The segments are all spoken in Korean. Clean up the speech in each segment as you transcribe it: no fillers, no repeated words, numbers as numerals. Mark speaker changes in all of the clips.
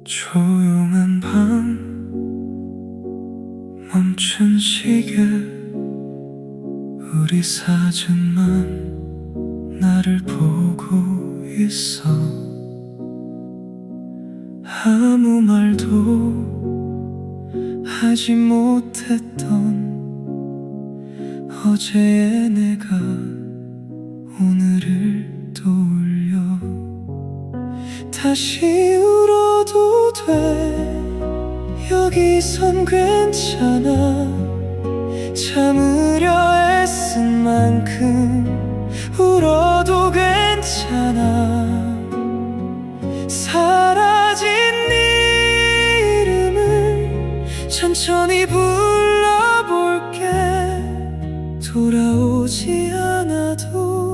Speaker 1: 조용한 밤 멈춘 시계 우리 사진만 나를 보고 있어 아무 말도 하지 못했던 어제의 내가 오늘을 떠올려 다시 울어도 돼 여기선 괜찮아 참으려 애쓴 만큼 울어도 괜찮아 사라진 네 이름을 천천히 불러볼게 돌아오지 않아도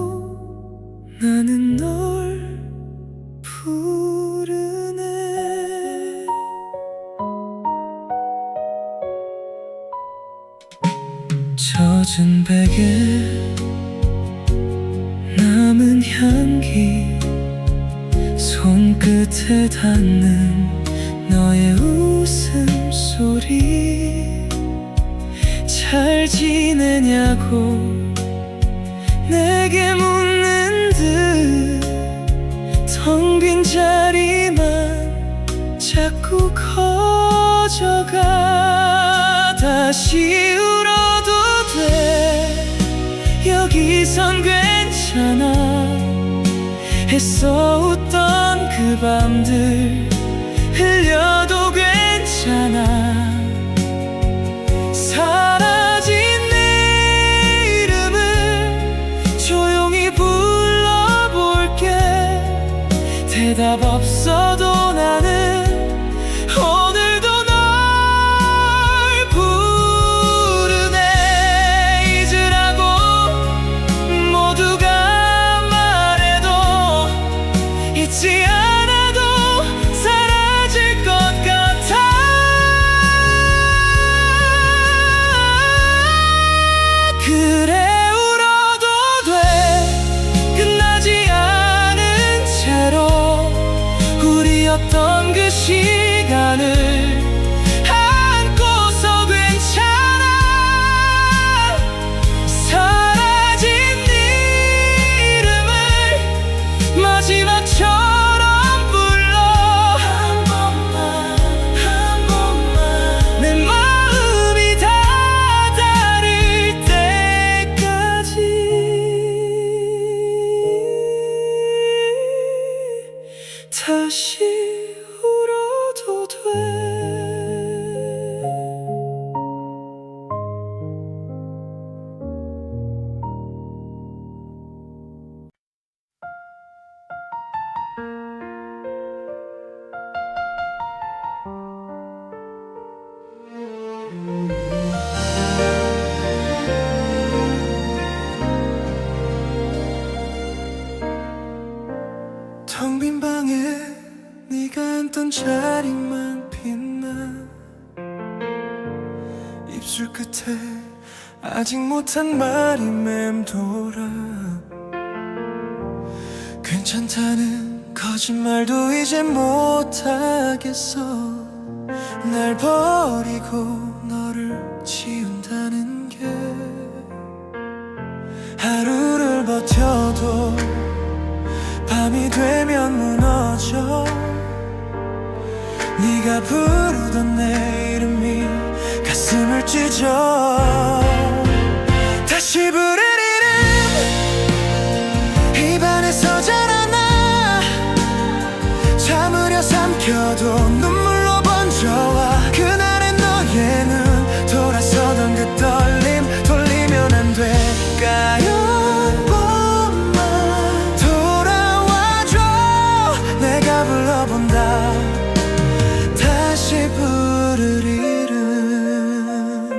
Speaker 1: 나는 널 부르네 젖은 베개 남은 향기 손끝에 닿는 너의 웃음소리 잘 지내냐고 내게 묻는 듯 텅 빈 자리만 자꾸 커져가 다시 울어도 돼 여기선 괜찮아 애써 웃던 그 밤들 흘려도 괜찮아 사라진 내 이름을 조용히 불러볼게 대답 없어도 나는 오늘도 널 부르네 잊으라고 모두가 말해도 잊지 않아도 사라질 것 같아 그래 울어도 돼 끝나지 않은 채로 우리였던 그 시간을 안고서 괜찮아 사라진 네 이름을 마지막처럼 불러 한 번만 내 마음이 다 닳을 때까지 다시 울어도 돼 텅 빈 방에 네가 앉던 자리만 빛나 입술 끝에 아직 못한 말이 맴돌아 괜찮다는 거짓말도 이제 못하겠어 날 버리고 너를 지운다는 게 하루를 버텨도 밤이 되면 무너져 네가 부르던 내 이름이 가슴을 찢어 다시 부를 이름 입안에서 자라나 참으려 삼켜도 눈물로 번져와 그날의 너의 눈 돌아서던 그 떨림 돌리면 안 될까요 불러본다 다시 부를 이름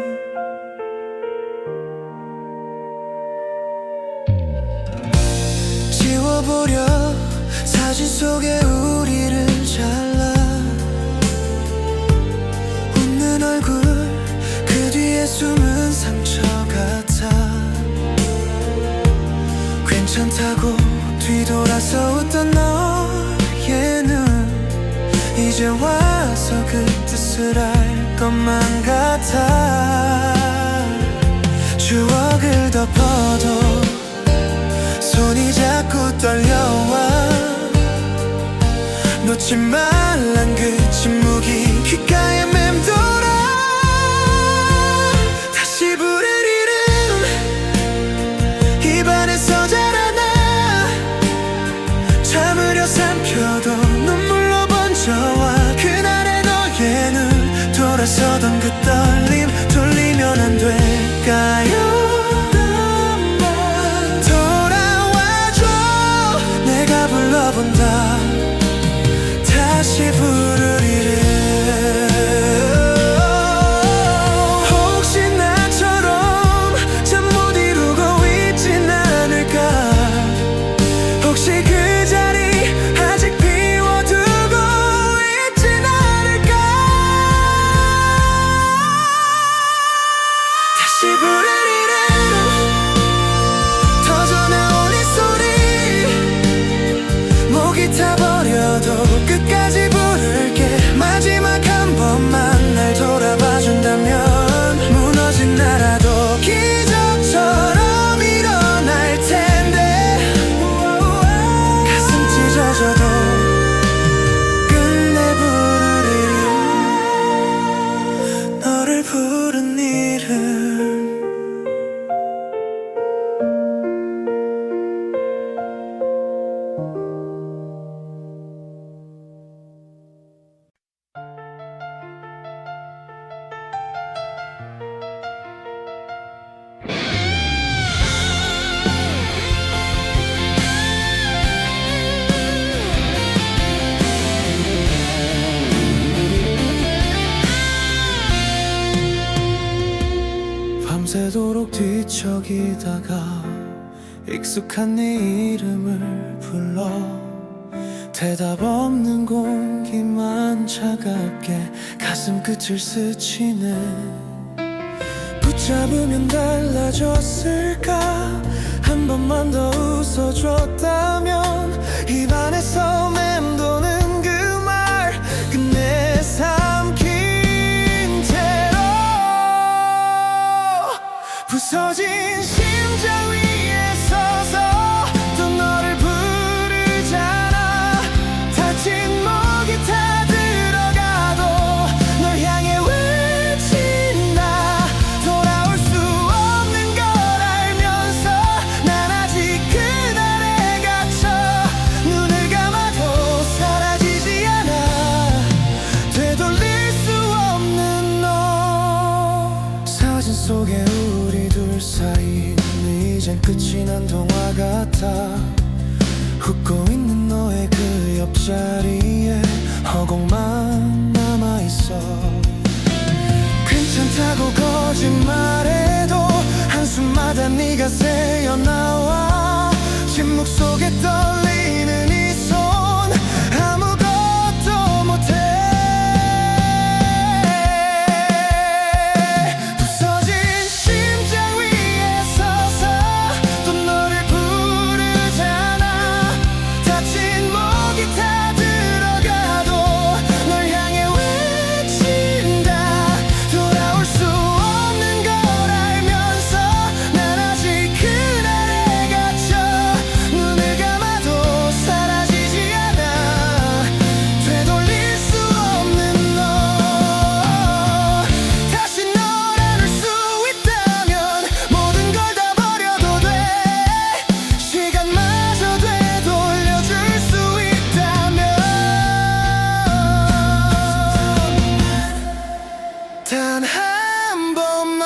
Speaker 1: 괜찮다고 뒤돌아서 웃던 너의 눈, 이제 와서 그 뜻을 알 것만 같아. 추억을 덮어도 손이 자꾸 떨려와. 놓지 말란 그 침묵이 귓가에 맴돌아. 다시 부를 이름 입안에서 자라나. 참으려 삼켜도 눈물로 번져와. 그날의 너의 눈, 돌아서던 그 떨림 돌리면 안 될까요? 돌아와줘. 내가 불러본다. 다시 부를 이름. 혹시 나처럼 잠 못 이루고 있진 않을까. 혹시 그 자리 아직 비워두고 있진 않을까. 다시 부를 이름. 터져 나온 이 소리 목이 타버려도 끝까지 부를게. 마지막 한 번만 날 돌아봐준다면 무너진 나라도 기적처럼 일어날 텐데. 가슴 찢어져도 끝내 부를 이름. 너를 부른 이름. 밤새도록 뒤척이다가 익숙한 네 이름을 불러. 대답 없는 공기만 차갑게 가슴 끝을 스치네. 붙잡으면 달라졌을까. 한 번만 더 웃어줬다면. 입안에서 맴도는 그 말 끝내 삼킨 채로. 부서진 심장 위에 서서 또 너를 부르잖아. 다친 목이 타들어가도 널 향해 외친다. 돌아올 수 없는 걸 알면서 난 아직 그날에 갇혀. 눈을 감아도 사라지지 않아. 되돌릴 수 없는 너. 사진 속에 우리 둘 사이는 이젠 끝이 난 동화 같아. 웃고 있는 너의 그 옆자리에 허공만 남아있어. 괜찮다고 거짓말해도 한숨마다 네가 새어나와. 침묵 속에 떨리는 이 손 아무것도 못해. 부서진 심장 위에 서서 또 너를 부르잖아. 다친 목이 타들어가도 널 향해 외친다. 돌아올 수 없는 걸 알면서 난 아직 그날에 갇혀. 눈을 감아도 사라지지 않아. 되돌릴 수 없는 너. 다시 널 안을 수 있다면 모든 걸 다 버려도 돼. 시간마저 되돌려줄 수 있다면 단 한 번만.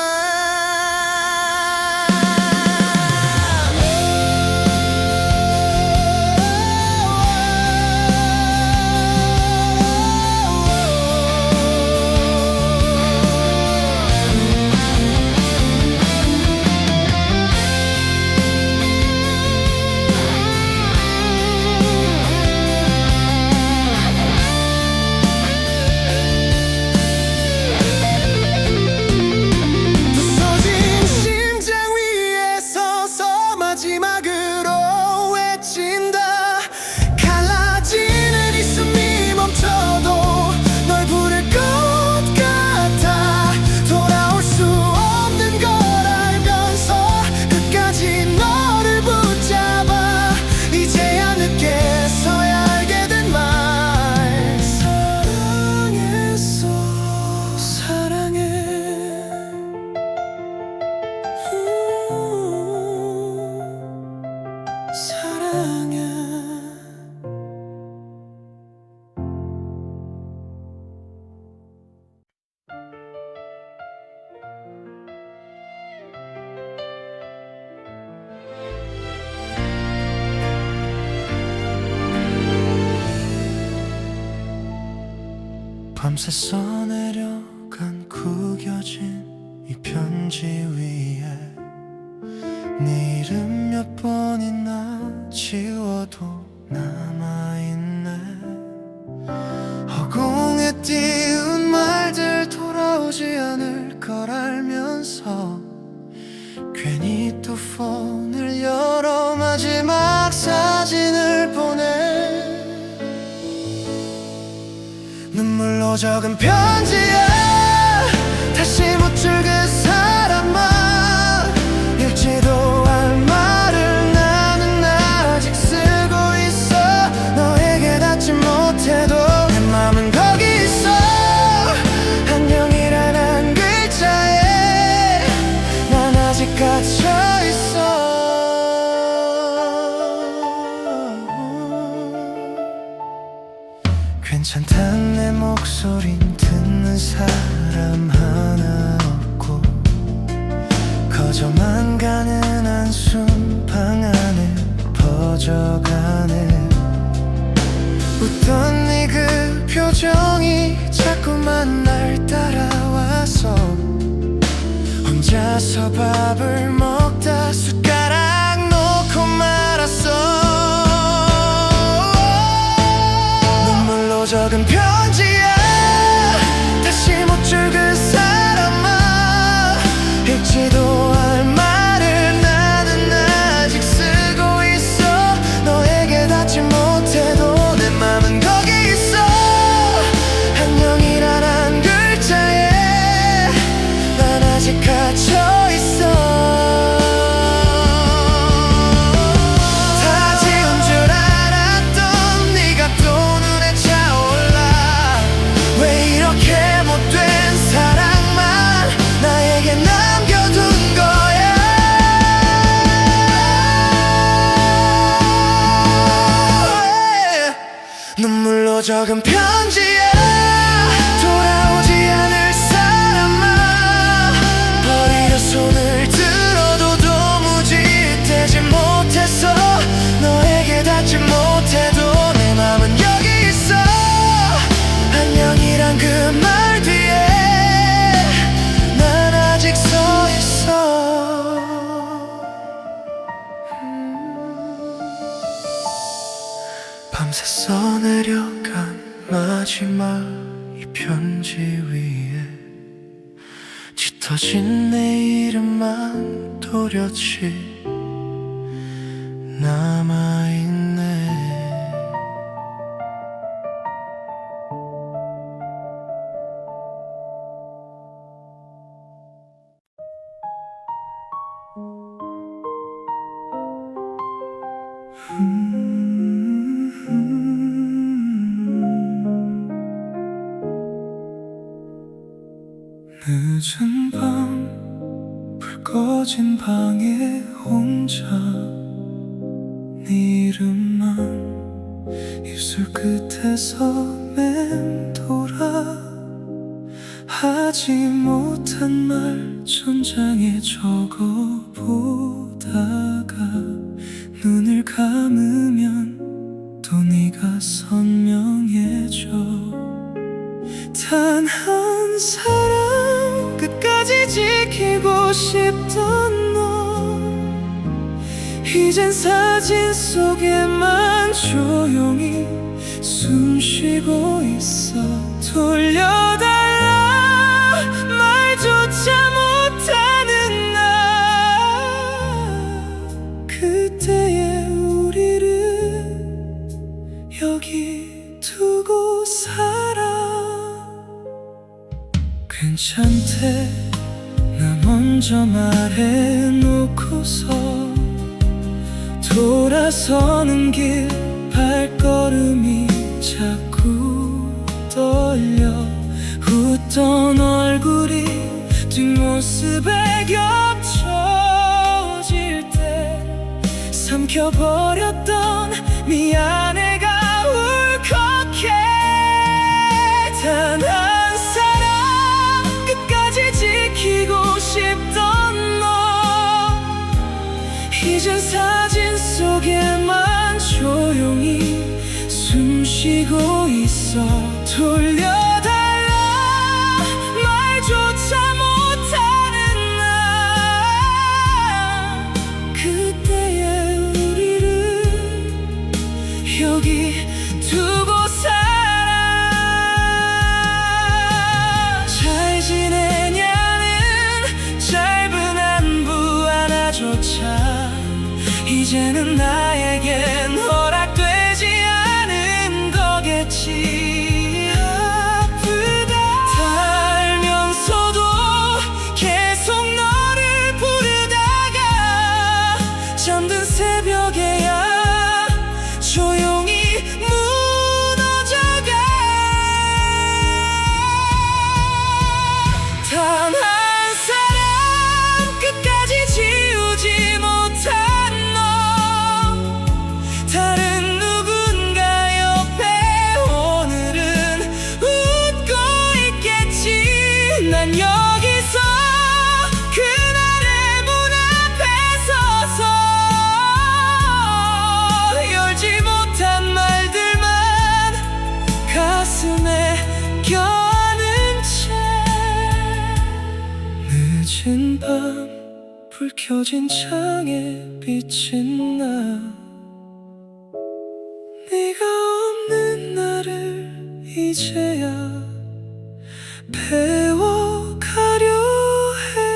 Speaker 1: 밤새 써내려간 구겨진 이 편지 위에 네 이름 몇 번이나 지워도 남아있네. 허공에 띄운 말들 돌아오지 않을 걸 알면서 괜히 또 폰을 열어 마지막 사진을 보내. 눈물로 적은 편지야. 다시 못 줄 그 사람아. 읽지도 할 말을 나는 아직 쓰고 있어. 너에게 닿지 못해도 내 맘은 거기 있어. 안녕이란 한 글자에 난 아직 갇혀 있어. 괜찮단 내 목소린 듣는 사람 하나 없고 거저만 가는 한숨 방 안에 퍼져가네. 웃던 네 그 표정이 자꾸만 날 따라와서 혼자서 밥을 먹다 숟가락 놓고 말았어. 눈물로 적은 편지야. 다시 못 줄 그 사람아. 읽지도 할 말을 나는 아직 쓰고 있어. 너에게 닿지 못해도 내 맘은 거기 있어. 안녕이란 한 글자에 난 아직 갇혀 있어. 다 지운 줄 알았던 네가 또 눈에 차올라. 왜 이렇게 못된 사랑만 나에게 남겨둔 거야. 눈물로 적은 편지야. 돌아오지 않을 사람아. 버리려 손을 들어도 도무지 떼지 못했어. 너에게 닿지 못해도 내 맘은 여기 있어. 안녕이란 그 말 뒤에 난 아직 서 있어. 밤새 써내려간 마지막 이 편지 위에 짙어진 내 이름만 또렷이 남아있네. 늦은 밤 불 꺼진 방에 혼자 네 이름만 입술 끝에서 맴돌아. 하지 못한 말 천장에 적어보다가 눈을 감으면 또 네가 선명해져. 단 한 사람 끝까지 지키고 싶던 너. 이젠 사진 속에만 조용히 숨 쉬고 있어. 돌려달라 말조차 못하는 나. 그때의 우리를 여기 두고 살아. 괜찮대 나 먼저 말해놓고서 돌아서는 길 발걸음이 자꾸 떨려. 웃던 얼굴이 뒷모습에 겹쳐질 때 삼켜버렸던 미안해가 울컥해. 단 한 사람 끝까지 지키고 싶던 너. 이젠 사진 속에만 조용히 숨 쉬고 있어. 돌려달라 늦은 밤 불 켜진 창에 비친 나, 네가 없는 나를 이제야 배워가려 해.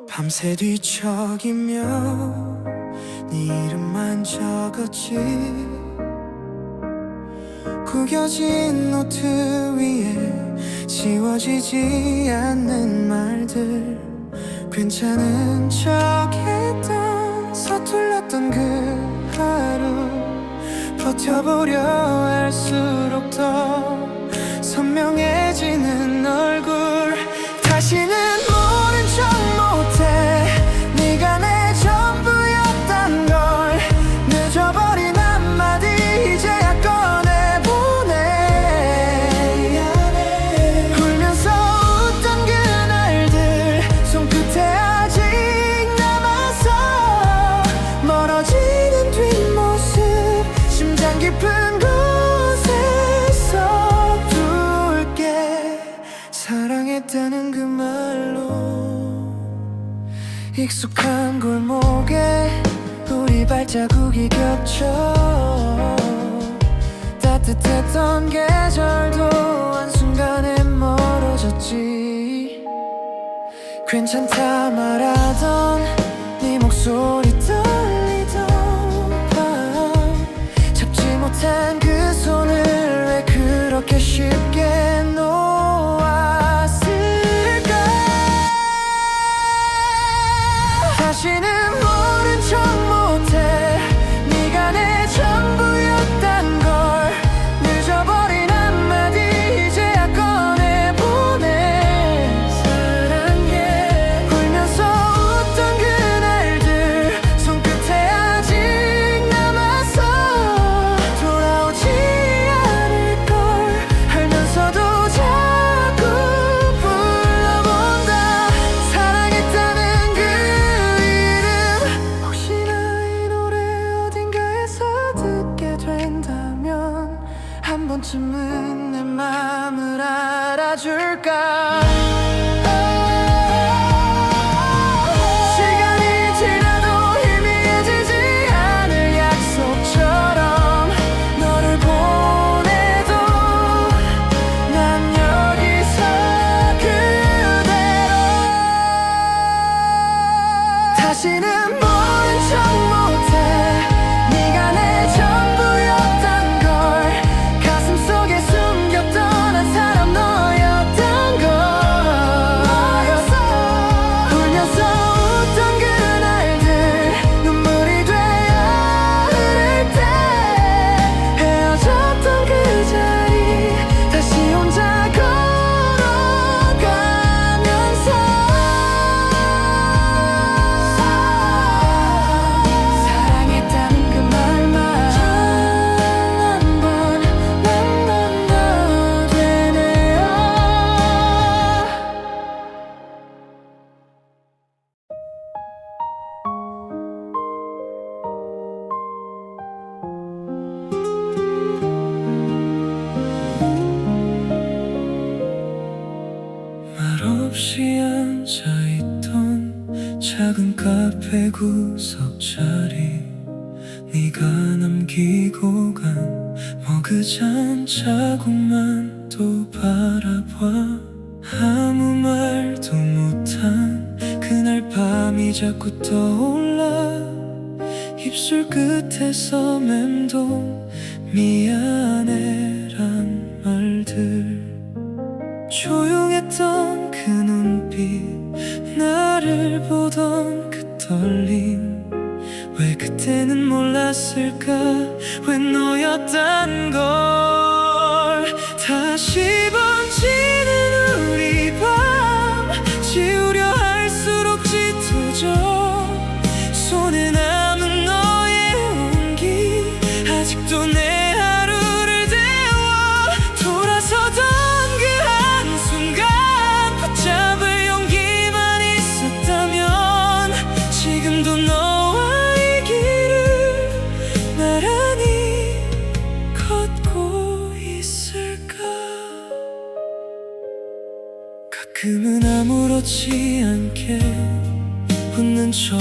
Speaker 1: 밤새 뒤척이며 네 이름만 적었지. 구겨진 노트 위에 지워지지 않는 말들, 괜찮은 척했던 서툴렀던 그 하루, 버텨보려 할수록 더 선명해지는 얼굴. 다시는 모른 척 못해, 네가 내 전부였단 걸. 늦어버린 한마디 이제야 꺼내보네. 울면서 웃던 그날들 손끝에 아직 남아서, 멀어지는 뒷모습 심장 깊은 곳에서 둘게. 사랑했다는 그 말로 익숙한 골목에 우리 발자국이 겹쳐. 따뜻했던 계절도 한순간에 멀어졌지. 괜찮다 말하던 네 목소리 떨리던 밤, 잡지 못한 그 손을 왜 그렇게 쉽게 놓았을까. 다시는 모른 척 못해, 네가 내 전부였단 걸. 늦어버린 한마디 이제야 꺼내보네. 사랑해. 울면서 웃던 그날들 손끝에 아직 남아서, 돌아오지 않을 걸 알면서도 자꾸 불러본다. 사랑했다는 그 이름, 혹시나 이 노래 어딘가에서 듣게 된다면 한 번쯤은 내 맘을 알아줄까. 시간이 지나도 희미해지지 않을 약속처럼 너를 보내도 난 여기서 그대로. 다시는 모른 척 못해, 네가 내 전부였단 걸. 가슴속에 숨겼던 한 사람 너였던 걸. 울면서 웃던 그날들 눈물이 되어 흐를 때, 헤어졌던 그 자리 다시 혼자 걸어가면서. 사랑했다는 그 말만 한번 만나도 되네요. 말없이 앉아있던 작은 카페 구석 자리, 네가 남기고 간 머그잔 자국만 또 바라봐. 아무 말도 못한 그날 밤이 자꾸 떠올라. 입술 끝에서 맴돈 미안해란 말들, 조용했던 그 눈빛, 나를 보던 그 떨림. 왜 그때는 몰랐을까, 왜 너였단 걸. 다시 번지는 우리 밤, 지우려 할수록 짙어져.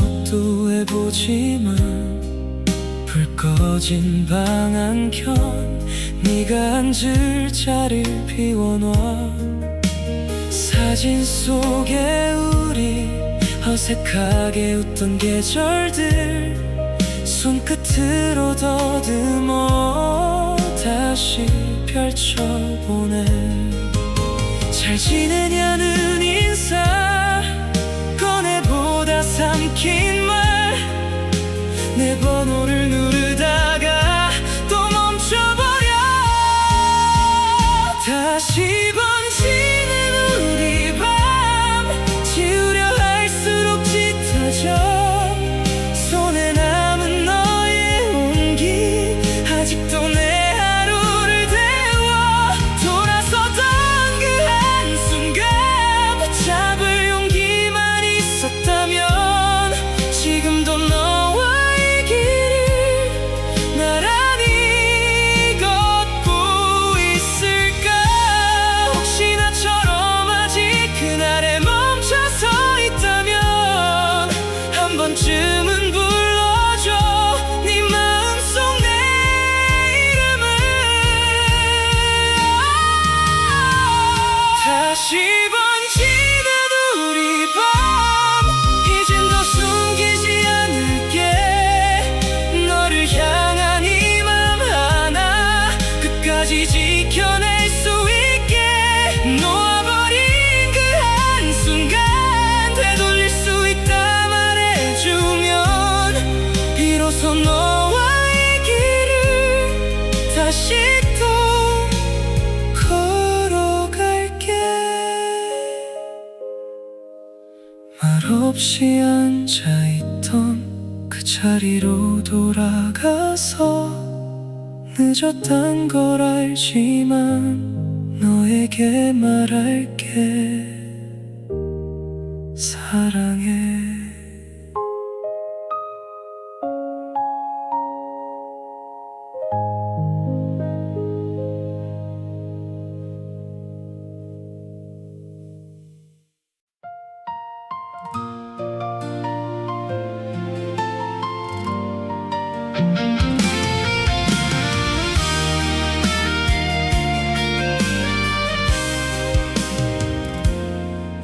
Speaker 1: 적도 해보지만 불 꺼진 방 안켠 네가 앉을 자리를 비워놔. 사진 속에 우리 어색하게 웃던 계절들 손끝으로 더듬어 다시 펼쳐보네. 잘 지내냐는 인사 꺼내보다 삼킨 말 내 번호를 누르다가 또 멈춰버려. 다시 번지는 우리 밤 지우려 할수록 짙어져. 손에 남은 너의 온기 아직도 내 하루를 데워. 돌아서던 그 한순간 붙잡을 용기만 있었다면 지금도 너와의 길을 나란히 걷고 있을까. 혹시 나처럼 아직 그날에 멈춰서 있다면 한 번쯤은 불러줘 네 마음속 내 이름을. 다시 번지는 우리 밤 이젠 더 숨기지 않을게. 너를 향한 이 맘 하나 끝까지 지켜낼 수 있게. 놓아버린 그 한순간 되돌릴 수 있다 말해주면 비로소 너와의 길을 다시 또 걸어갈게. 말없이 앉아있던 그 자리로 돌아가서 늦었단 걸 알지만 너에게 말할게. 사랑해.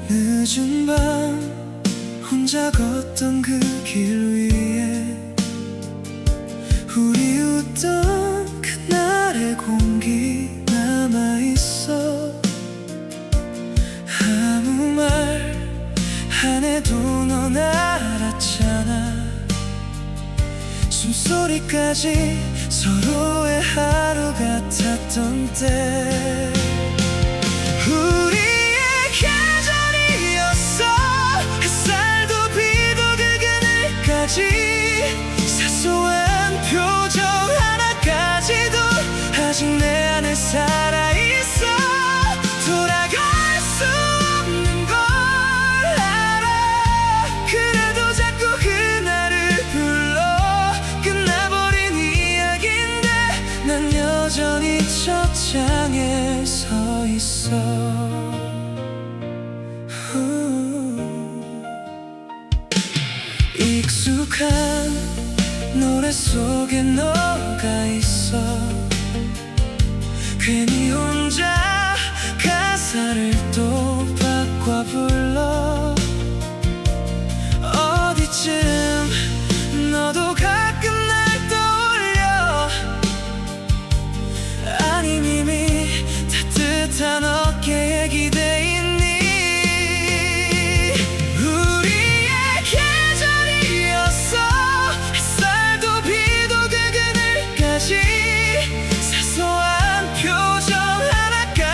Speaker 1: 늦은 밤 혼자 걷던 그 길 위에 우리 웃던 그날의 공기 남아있어. 아무 말 안 해도 넌 알았잖아. 숨소리까지 서로의 하루 같았던 때 우리의 계절이었어. 햇살도 비도 그 그늘까지 사소한 표정 하나까지도 아직 내 안에 살아있어. 돌아갈 수 없는 걸 알아. 그래도 자꾸 그날을 불러. 끝나버린 이야기인데 난 여전히 첫 장에 서 있어. 익숙한 노래 속에 너가 있어. 괜히 혼자 가사를 또 바꿔 불러. 어디쯤 너도 가끔 날 떠올려. 아님 이미 따뜻한 어깨에 기대 있니. 우리의 계절이었어. 햇살도 비도 그 그늘까지 사소한 표정 하나까지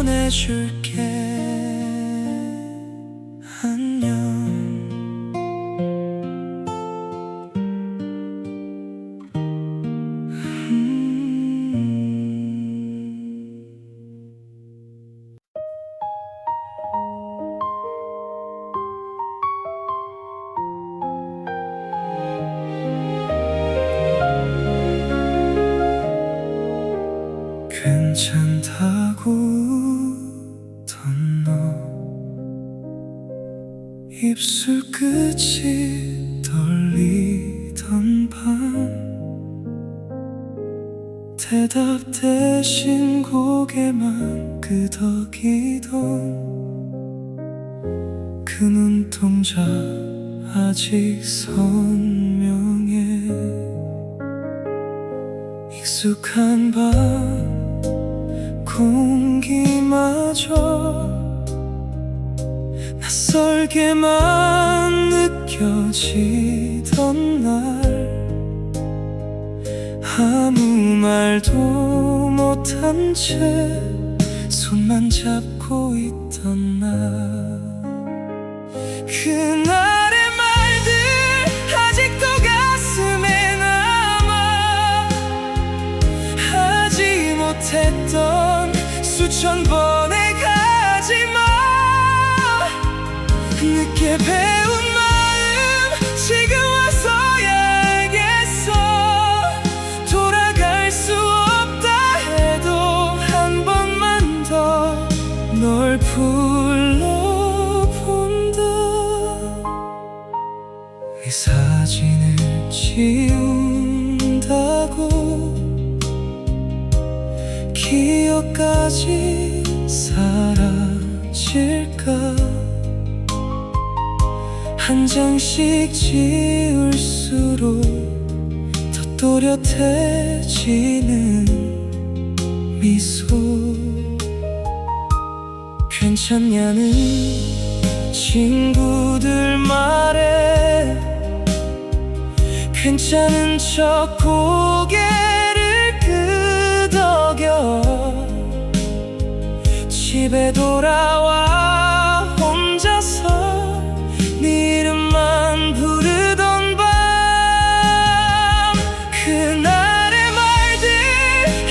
Speaker 1: 보내줄게. 안녕. 괜찮다고 웃던 너, 입술 끝이 떨리던 밤, 대답 대신 고개만 끄덕이던 그 눈동자 아직 선명해. 익숙한 밤 공기마저 낯설게만 느껴지던 날, 아무 말도 못한 채 손만 잡고 있던 날, 그날의 말들 아직도 가슴에 남아. 하지 못했던 수천 번의 가지마, 늦게 배운 마음 지금 와서야 알겠어. 돌아갈 수 없다 해도 한 번만 더 널 불러본다. 네 사진을 지운다고 기억까지 사라질까. 한 장씩 지울수록 더 또렷해지는 미소. 괜찮냐는 친구들 말에 괜찮은 척 고개를 끄덕여 집에 돌아와 혼자서 네 이름만 부르던 밤, 그날의 말들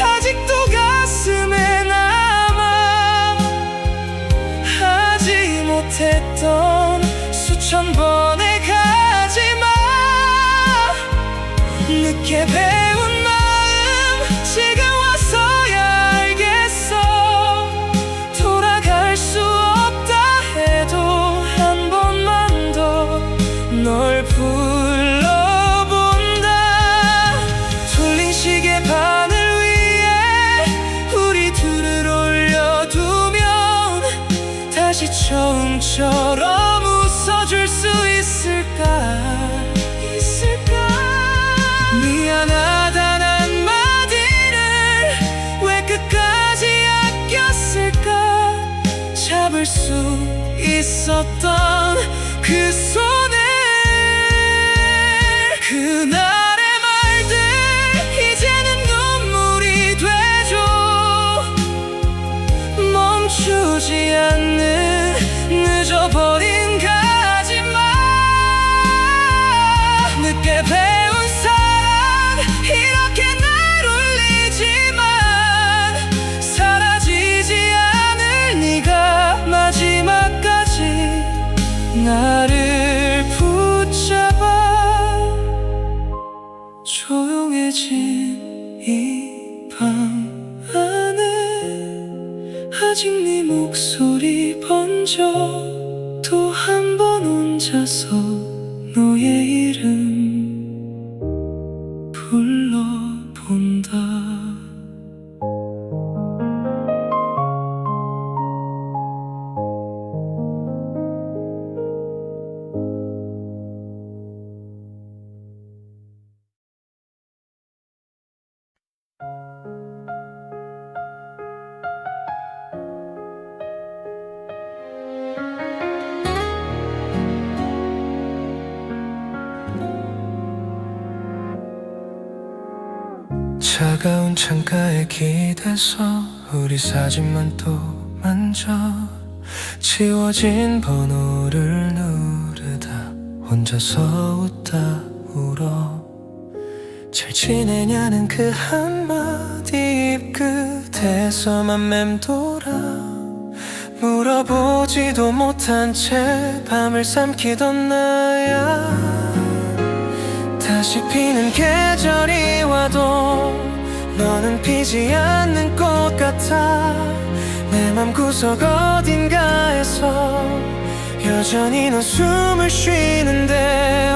Speaker 1: 아직도 가슴에 남아. 하지 못했던 수천 번의 가지마, 늦게 배운 마음 지금 와서야 알겠어. 돌아갈 수 없다 해도 한 번만 더 널 불러본다. 돌린 시계 바늘 위에 우리 둘을 올려두면 다시 처음처럼 웃어줄 수 있을까? 미안하단 한마디를 왜 끝까지 아꼈을까? 잡을 수 있었던 그 손을, 그날의 말들 이제는 눈물이 되죠. 멈추지 않는 늦어버린 가지마, 늦게 배운 사랑 이렇게 날 울리지만 사라지지 않을 네가 마지막까지 나를 붙잡아. 조용해진 이 방 안에 아직 네 목소리 번져. 또 한 번 혼자서 너의 이름 불러본다. 차가운 창가에 기대서 우리 사진만 또 저 지워진 번호를 누르다 혼자서 웃다 울어. 잘 지내냐는 그 한마디 입끝에서만 맴돌아. 물어보지도 못한 채 밤을 삼키던 나야. 다시 피는 계절이 와도 너는 피지 않는 꽃 같아. 내 맘 구석 어딘가에서 여전히 넌 숨을 쉬는데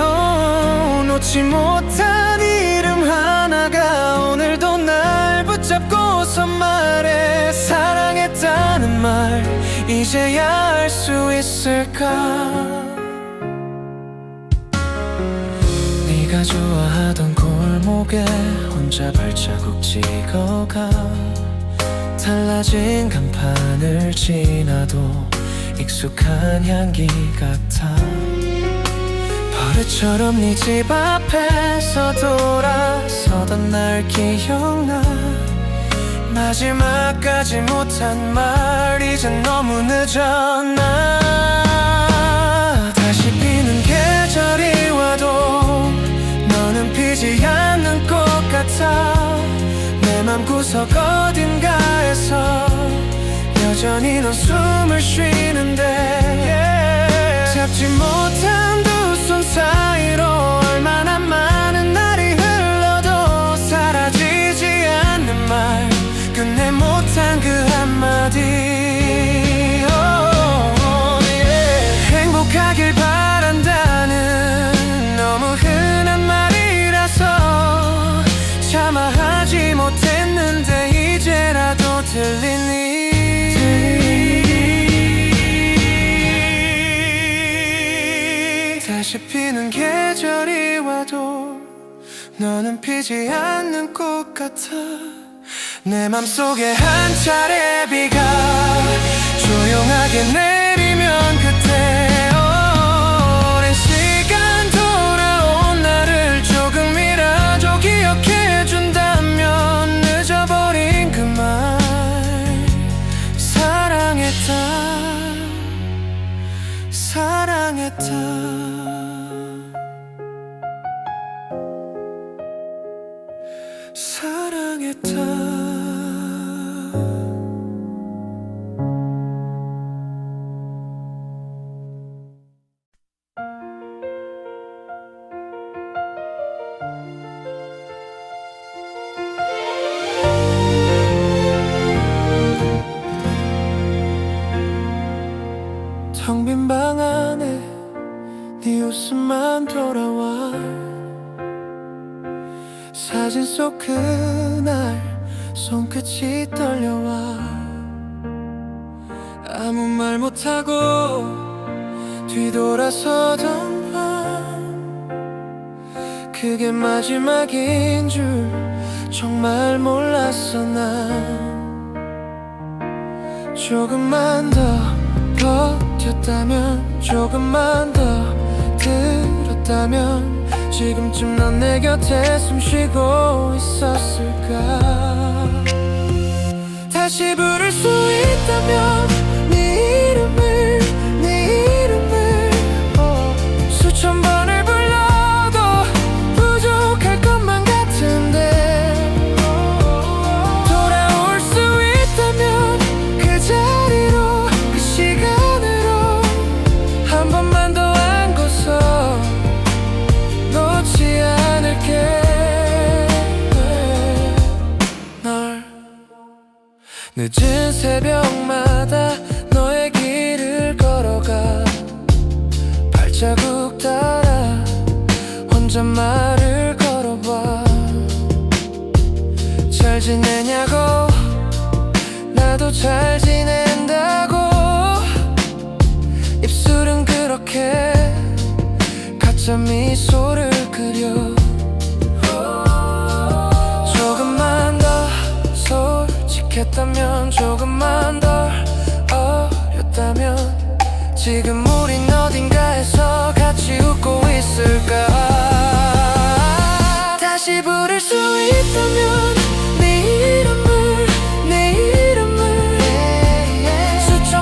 Speaker 1: 놓지 못한 이름 하나가 오늘도 날 붙잡고서 말해. 사랑했다는 말 이제야 알 수 있을까. 네가 좋아하던 골목에 혼자 발자국 찍어가. 달라진 간판을 지나도 익숙한 향기 같아. 버릇처럼 네 집 앞에서 돌아서던 날 기억나. 마지막까지 못한 말 이젠 너무 늦었나. 다시 피는 계절이 와도 너는 피지 않는 꽃 같아. 내 맘 구석 어딘가에서 여전히 넌 숨을 쉬는데 잡지 못한 두 손 사이로 얼마나 많은 날이 흘러도 사라지지 않는 말 끝내 못한 그 한마디. 행복하길 바란다는 너무 흔한 말이라서 차마 하지 못했는데 이제라도 들리니. 다시 피는 계절이 와도 너는 피지 않는 꽃 같아. 내 맘속에 한 차례 비가 조용하게 내리면 그때 오랜 시간 돌아온 나를 조금이라도 기억해준다면 늦어버린 그 말 사랑했다 사랑했다 사랑했다. 텅 빈 방 안에 네 웃음만 돌아와. 사진 속 그날 손끝이 떨려와. 아무 말 못하고 뒤돌아서던 밤 그게 마지막인 줄 정말 몰랐어. 난 조금만 더 버텼다면 조금만 더 들었다면 지금쯤 넌 내 곁에 숨 쉬고 있었을까. 다시 부를 수 있다면 네 이름을 수천 번을 불러도 부족할 것만 같은데. 돌아올 수 있다면 그 자리로 그 시간으로 한 번만 더 안고서 놓지 않을게. 널 늦은 새벽마다 너의 길을 걸어가. 발자국 따라 혼잣말을 걸어봐. 잘 지내냐고 나도 잘 지낸다고. 입술은 그렇게 가짜 미소를 그려. 조금만 더 솔직했다면 조금만 더 어렸다면 지금 우린 어딘가에서 같이 웃고 있을까. 다시 부를 수 있다면 네 이름을 수천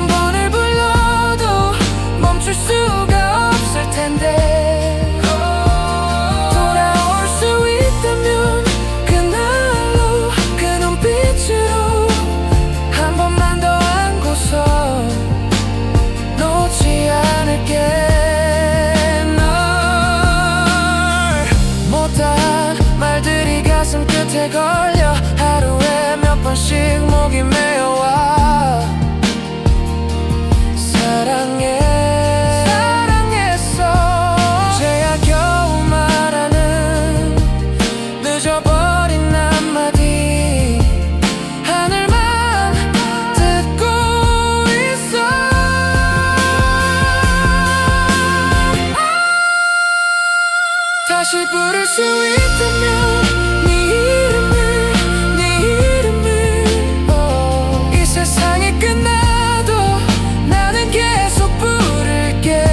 Speaker 1: 사랑했어. 이제야 겨우 말하는 늦어버린 한마디 하늘만 듣고 있어. 다시 부를 수 있다면 이 세상이 끝나도 나는 계속 부를게.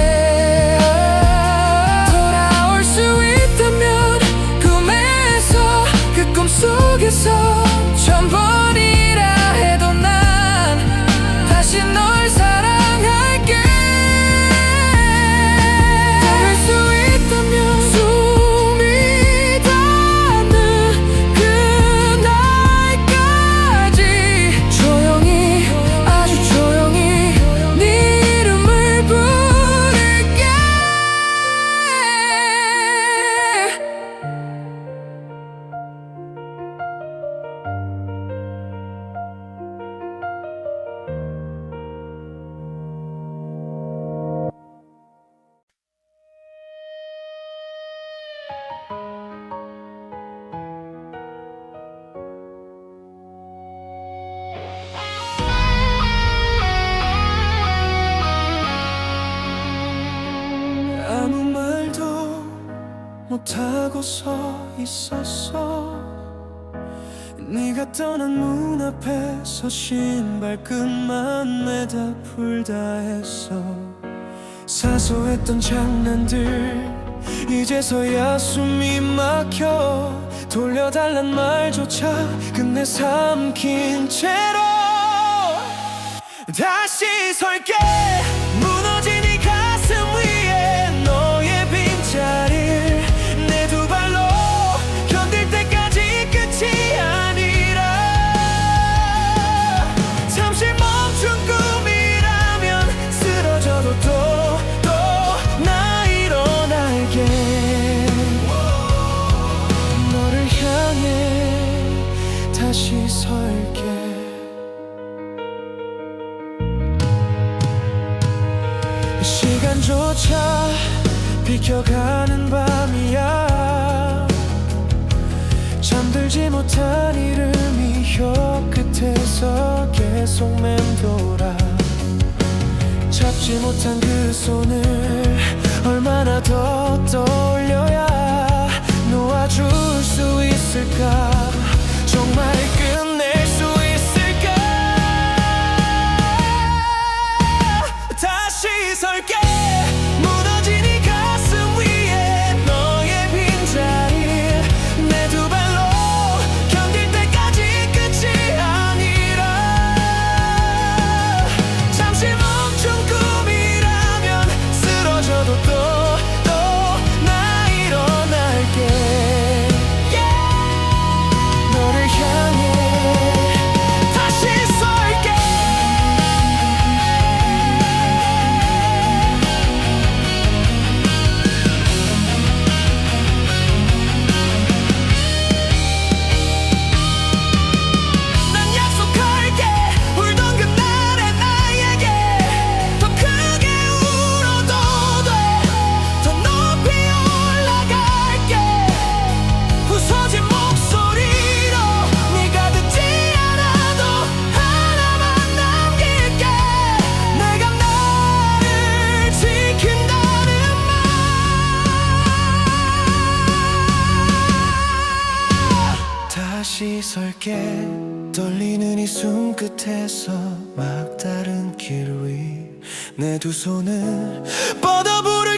Speaker 1: 돌아올 수 있다면 꿈에서 그 꿈속에서 전번이라 해도 난 다시 널 사랑할게. 닿을 수 있다면 숨이 닿는 그날까지 조용히, 아주 조용히 네 이름을 부를게. 아무 말도 못하고 서 있었어. 네가 떠난 문 앞에서 신발끈만 매다 풀다 했어. 사소했던 장난들 이제서야 숨이 막혀. 돌려달란 말조차 끝내 삼킨 채로 다시 설게. 무너진 이 가슴 위에 너의 빈자리를 내 두 발로 견딜 때까지 끝이 아니라. 잠시 멈춘 꿈이라면 쓰러져도 또 나 일어날게. 너를 향해 다시 설게. 시간조차 비켜가는 밤이야. 잠들지 못한 이름이 혀 끝에서 계속 맴돌아. 잡지 못한 그 손을 얼마나 더 떠올려야 놓아줄 수 있을까. 정말 끝낼 수 있을까. 다시 설게. 무너진 이 가슴 위에 너의 빈자리를 내 두 발로 견딜 때까지 끝이 아니라. 잠시 멈춘 꿈이라면 쓰러져도 또 나 일어날게. 너를 향해 다시 설게. 난 약속할게. 울던 그날의 나에게 더 크게 울어도 돼. 더 높이 올라갈게. 부서진 목소리로 네가 듣지 않아도 하나만 남길게. 내가 나를 지킨다는 말. 다시 설게. 떨리는 이 숨끝에서 막다른 길 위 내 두 손을 뻗어 부를